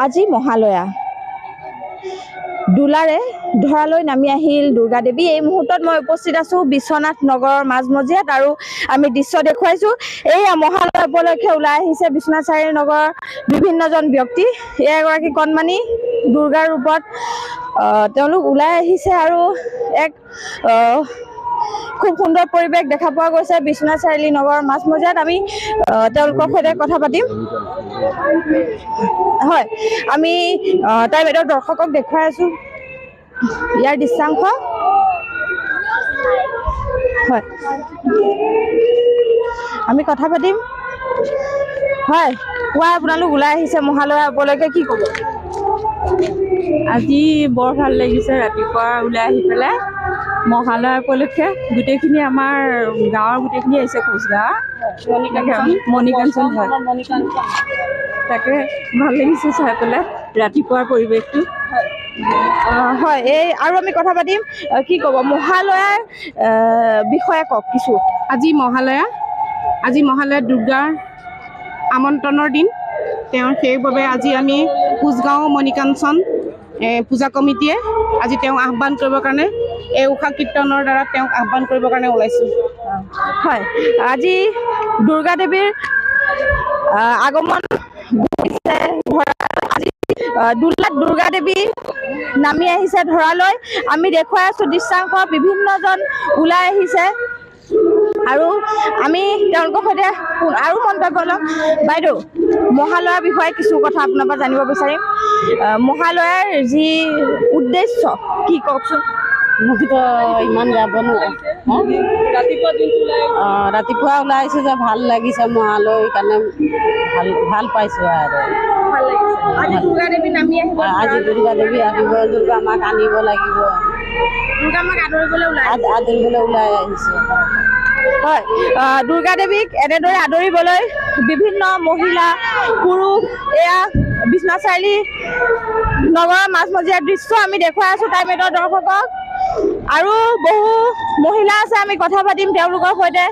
আজি মহালয়া দোলাৰে ধৰালৈ নামি আহিল দুৰ্গা দেৱী। এই মুহূৰ্তত মই উপস্থিত আছো বিশ্বনাথ নগৰৰ মাজমজিয়াত আৰু আমি দৃশ্য দেখুৱাইছো। এয়া মহালয়া উপলক্ষে ওলাই আহিছে বিশ্বনাথ চাৰিআলি নগৰৰ বিভিন্নজন ব্যক্তি। এগৰাকী কণমানি দুৰ্গাৰ ৰূপত তেওঁলোক ওলাই আহিছে আৰু এক খুব সুন্দৰ পৰিৱেশ দেখা পোৱা গৈছে বিশ্বনাথ চাৰিআলি নগৰৰ মাজমজিয়াত। আমি তেওঁলোকৰ সৈতে কথা পাতিম। হয়, আমি তাৰ বাইদেউ দৰ্শকক দেখুৱাই আছো ইয়াৰ দৃশ্যাংশ। হয়, আমি কথা পাতিম। হয়, কোৱা, আপোনালোক ওলাই আহিছে মহালয়া উপলক্ষে, কি ক'ব? আজি বৰ ভাল লাগিছে ৰাতিপুৱা ওলাই আহি পেলাই মহালয়া উপলক্ষে। গোটেইখিনি আমাৰ গাঁৱৰ গোটেইখিনি আহিছে, কোচগাঁৱৰ মণিকাঞ্চন। তাকে ভাল লাগিছে চাই পেলাই ৰাতিপুৱাৰ পৰিৱেশটো। হয়, এই আৰু আমি কথা পাতিম। কি ক'ব মহালয়াৰ বিষয়ে কওক কিছু। আজি মহালয়া দুৰ্গাৰ আমন্ত্ৰণৰ দিন। সেইবাবে আজি আমি কোচগাঁও মণিকাঞ্চন পূজা কমিটিয়ে আজি তেওঁক আহ্বান কৰিবৰ কাৰণে, এই উষা কীৰ্তনৰ দ্বাৰা তেওঁক আহ্বান কৰিবৰ কাৰণে ওলাইছোঁ। হয়, আজি দুৰ্গা দেৱীৰ আগমন ঘটিছে। আজি দোলাত দুৰ্গা দেৱী নামি আহিছে ধৰালৈ। আমি দেখুৱাই আছো দৃশ্যাংশ, বিভিন্নজন ওলাই আহিছে আৰু আমি তেওঁলোকৰ সৈতে আৰু মন্তব্য ল'ম। বাইদেউ, মহালয়াৰ বিষয়ে কিছু কথা আপোনাৰ পৰা জানিব বিচাৰিম। মহালয়াৰ যি উদ্দেশ্য কি কওকচোন। মোকতো ইমান যাব নোৱাৰে। ৰাতিপুৱা ওলাই আহিছোঁ যে ভাল লাগিছে, মহালয় কাৰণে ভাল পাইছোঁ আৰু আজি দুৰ্গা দেৱী নামি আহিব। আজি দুৰ্গা দেৱী আহিব, দুৰ্গা মাক আনিব লাগিব, দুৰ্গা মাক আদৰিবলৈ ওলাই আহিছে। হয়, দুৰ্গা দেৱীক এনেদৰে আদৰিবলৈ বিভিন্ন মহিলা পুৰুষ এয়া বিশ্বনাথ চাৰিআলি নগৰৰ মাজমজিয়াৰ দৃশ্য আমি দেখুৱাই আছো টাইমেটৰ দৰ্শকক। আৰু বহু মহিলা আছে, আমি কথা পাতিম তেওঁলোকৰ সৈতে,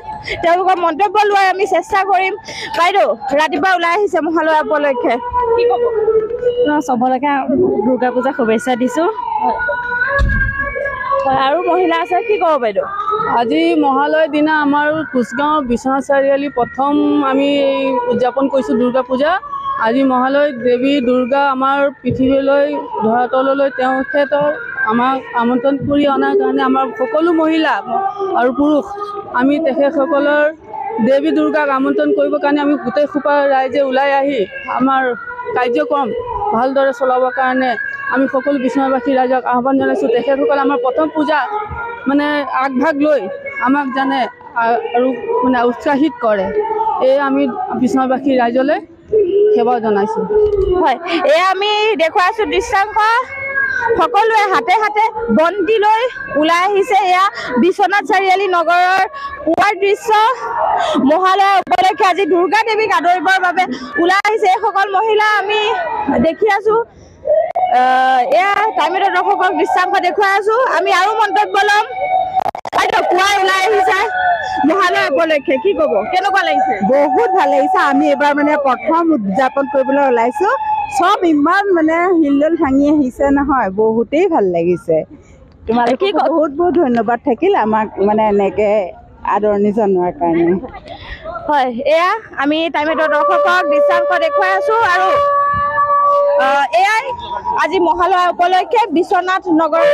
তেওঁলোকৰ মন্তব্য লোৱাৰ আমি চেষ্টা কৰিম। বাইদেউ, ৰাতিপুৱা ওলাই আহিছে মহালয়া উপলক্ষে, কি ক'ব? চবলৈকে দুৰ্গা পূজা শুভেচ্ছা দিছোঁ। হয়, আৰু মহিলা আছে, কি ক'ব বাইদেউ? আজি মহালয়ৰ দিনা আমাৰ কোচগাঁও বিশ্বনাথ চাৰিআলি প্ৰথম আমি উদযাপন কৰিছোঁ দুৰ্গা পূজা। আজি মহালয় দেৱী দুৰ্গা আমাৰ পৃথিৱীলৈ ধৰাতললৈ তেখেতৰ আমাক আমন্ত্ৰণ কৰি অনাৰ কাৰণে আমাৰ সকলো মহিলা আৰু পুৰুষ আমি তেখেতসকলৰ দেৱী দুৰ্গাক আমন্ত্ৰণ কৰিবৰ কাৰণে আমি গোটেই সোপা ৰাইজে ওলাই আহি আমাৰ কাৰ্যক্ৰম ভালদৰে চলাবৰ কাৰণে আমি সকলো বিশ্বনাথবাসী ৰাইজক আহ্বান জনাইছোঁ। তেখেতসকলে আমাৰ প্ৰথম পূজা মানে আগভাগ লৈ আমাক জানে আৰু মানে উৎসাহিত কৰে। এই আমি বিশ্বনাথবাসী ৰাইজলৈ সেৱা জনাইছোঁ। হয়, এয়া আমি দেখুৱাইছোঁ দৃশ্যাংশ। সকলোৱে হাতে হাতে বন্তি লৈ ওলাই আহিছে। এয়া বিশ্বনাথ চাৰিআলি নগৰৰ পুৱাৰ দৃশ্য। মহালয়া উপলক্ষে আজি দুৰ্গা দেৱীক আদৰিবৰ বাবে ওলাই আহিছে এইসকল মহিলা আমি দেখি আছো। এয়া টাইমেটৰ দৰ্শকক দৃশ্যাংশ দেখুৱাই আছো। আমি আৰু মন্তব্য ল'ম। পুৱাই ওলাই আহিছে মহালয়া উপলক্ষে, কি ক'ব, কেনেকুৱা লাগিছে? বহুত ভাল লাগিছে। আমি এবাৰ মানে প্ৰথম উদযাপন কৰিবলৈ ওলাইছোঁ। চব ইমান মানে হিলদল ভাঙি আহিছে নহয়, বহুতেই ভাল লাগিছে। তোমালোকে বহুত বহুত ধন্যবাদ থাকিল আমাক মানে এনেকৈ আদৰণি জনোৱাৰ কাৰণে। হয়, এয়া আমি টাইমেটৰ দৰ্শকক দৃশ্যাংশ দেখুৱাই আছো আৰু এয়াই আজি মহালয়া উপলক্ষে বিশ্বনাথ নগৰৰ